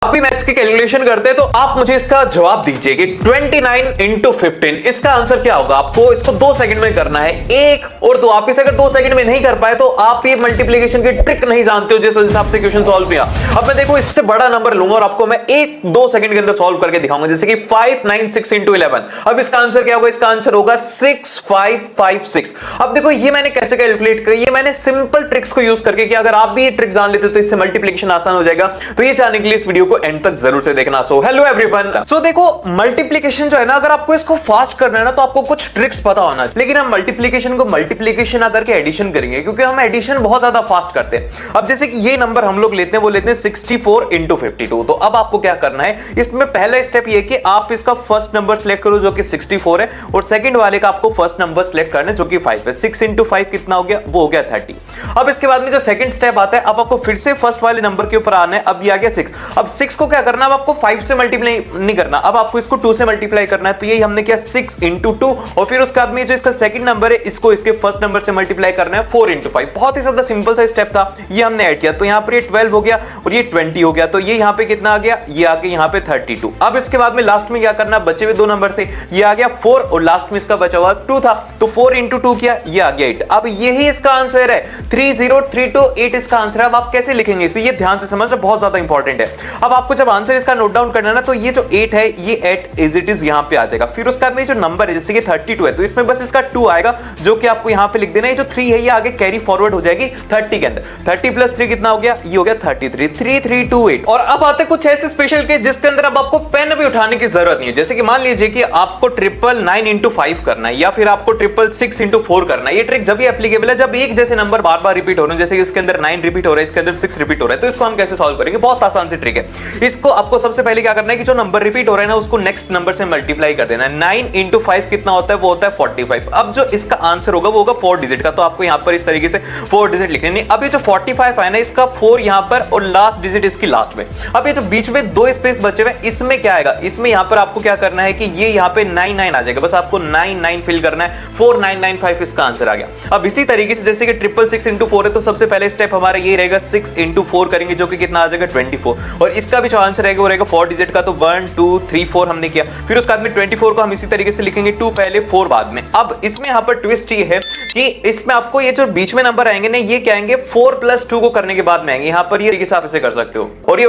अभी मैथ्स की कैलकुलेशन करते हैं तो आप मुझे इसका जवाब दीजिए कि 29 इंटू 15 इसका आंसर क्या होगा। आपको इसको 2 सेकंड में करना है, 1 और 2। आप इसे अगर 2 सेकंड में नहीं कर पाए तो आप ये मल्टीप्लिकेशन की ट्रिक नहीं जानते हो जिस हिसाब से क्वेश्चन सॉल्व किया। अब मैं देखो इससे बड़ा नंबर लूंगा और आपको मैं 1-2 सेकंड के अंदर सॉल्व करके दिखाऊंगा, जैसे कि 596 इंटू 11। अब इसका आंसर क्या होगा? इसका आंसर होगा 6556। अब देखो ये मैंने कैसे कैलकुलेट किया, ये मैंने सिंपल ट्रिक्स को यूज करके किया। अगर आप भी ये ट्रिक जान लेते तो इससे मल्टीप्लिकेशन आसान हो जाएगा। तो ये जानने के लिए इस वीडियो को एंड तक जरूर से देखना। So hello everyone. सो देखो मल्टीप्लिकेशन जो है ना, अगर आपको इसको फास्ट करना है ना तो आपको कुछ ट्रिक्स पता होना चाहिए। लेकिन हम मल्टीप्लिकेशन को मल्टीप्लिकेशन ना करके एडिशन करेंगे, क्योंकि हम एडिशन बहुत ज्यादा फास्ट करते हैं। अब जैसे कि ये नंबर हम लोग लेते हैं, वो लेते हैं 64 इंटू 52। तो अब आपको क्या करना है, इसमें पहला स्टेप ये कि आप इसका फर्स्ट नंबर सेलेक्ट करो जो कि 64 है, और सेकंड वाले का आपको फर्स्ट नंबर सेलेक्ट करना है जो कि 5 है। 6 इंटू 5 कितना हो गया? वो हो गया 30। अब इसके बाद में जो सेकंड स्टेप आता है, अब आपको फिर से फर्स्ट वाले नंबर के ऊपर आना है। अब ये आ गया 6। अब 6 को क्या करना है, अब आपको 5 से मल्टीप्लाई नहीं करना, अब आपको इसको 2 से मल्टीप्लाई करना है। तो यही हमने किया 6 इंटू 2, और फिर उसके बाद में जो इसका सेकंड नंबर है इसको इसके फर्स्ट नंबर से मल्टीप्लाई करना है 4 इंटू 5। बहुत ही ज्यादा सिंपल सा स्टेप था, ये हमने ऐड किया। तो यहां पर ये 12 हो गया और ये 20 हो गया। तो ये यहां पे कितना आ गया? ये आ गया यहां पे 32। अब इसके बाद में लास्ट में क्या करना, बचे हुए 2 नंबर थे, ये आ गया 4 और लास्ट में इसका बचा हुआ 2 था। तो 4 इंटू 2 किया, ये आ गया 8। अब यही इसका आंसर है, 30328 इसका आंसर है। अब आप कैसे लिखेंगे इसे, ये ध्यान से समझना, बहुत ज्यादा इंपॉर्टेंट है। अब आपको जब आंसर इसका नोट डाउन करना है ना, तो ये जो 8 है ये 8 एज इट इज यहां पे आ जाएगा। फिर उसके बाद में जो नंबर है, जैसे कि 32 है, तो इसमें बस इसका 2 आएगा जो कि आपको यहां पे लिख देना है। जो 3 है ये आगे कैरी फॉरवर्ड हो जाएगी 30 के अंदर। 30 प्लस 3 कितना हो गया? ये हो गया 33। 3328। और अब आते कुछ ऐसे स्पेशल केस जिसके अंदर अब आपको पेन भी उठाने की जरूरत नहीं है। जैसे कि मान लीजिए कि आपको 999 इंटू 5 करना है, या फिर आपको 666 इंटू 4 करना है। ये ट्रिक जब भी एप्लीकेबल है जब एक जैसे नंबर बार बार रिपीट हो रहे हैं, जैसे कि इसके अंदर 9 रिपीट हो रहा है, इसके अंदर 6 रिपीट हो रहा है। तो इसको हम कैसे सॉल्व करेंगे? बहुत आसान सी ट्रिक है। इसको आपको सबसे पहले क्या करना है कि जो नंबर रिपीट हो रहा है ना, उसको नेक्स्ट नंबर से मल्टीप्लाई कर देना है। 9 इंटू 5 कितना होता है? वो होता है 45। अब जो इसका आंसर होगा वो होगा 4 डिजिट का। तो आपको यहां पर इस तरीके से 4 डिजिट लिखने नहीं। अब ये जो 45 है ना, इसका 4 यहां पर और लास्ट डिजिट इसकी लास्ट में। अब ये जो बीच में 2 स्पेस बचे हुए, इसमें क्या आएगा? इसमें यहां पर आपको क्या करना है कि ये यहां पे 99 आ जाएगा। बस आपको 99 फिल करना है। 4995 इसका आंसर आ गया। अब इसी तरीके से जैसे कि 666 इंटू 4 है, तो सबसे पहले स्टेप हमारा ये रहेगा, 6 इंटू 4 करेंगे जो कि कितना आ जाएगा? 24। और इसका भी जो आंसर रहेगा वो रहेगा 4 डिजिट का। तो 1 2 3 4 हमने किया। फिर उसके बाद में 24 को हम इसी तरीके से लिखेंगे, 2 पहले 4 बाद में। अब इसमें यहां पर ट्विस्ट ये है कि इसमें आपको ये जो बीच में नंबर आएंगे ना, ये क्या आएंगे? 4 प्लस 2 को करने के बाद में आएंगे। यहां पर ये तरीके से आप इसे कर सकते हो। और ये